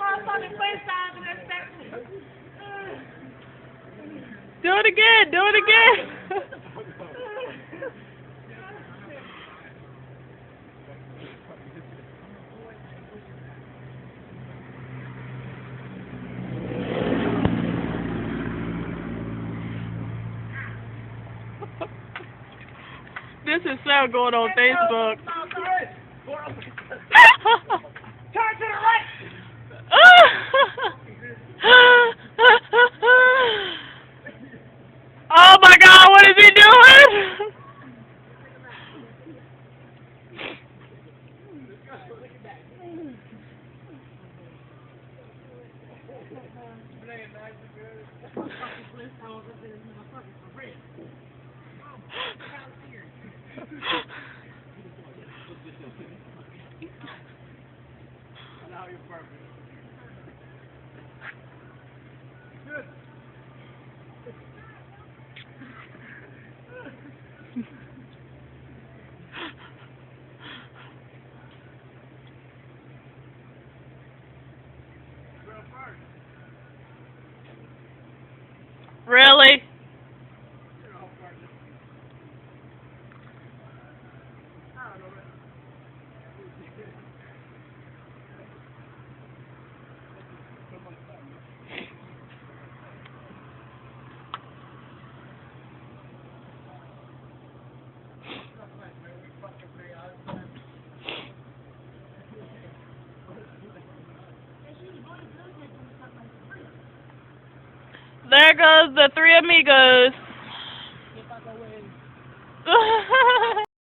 Motherfucking FaceTime in that section. Do it again. Do it again. This is so going on Facebook. Turn to the right. Oh my God, what is he doing? Now you're perfect. Really? There goes the three amigos.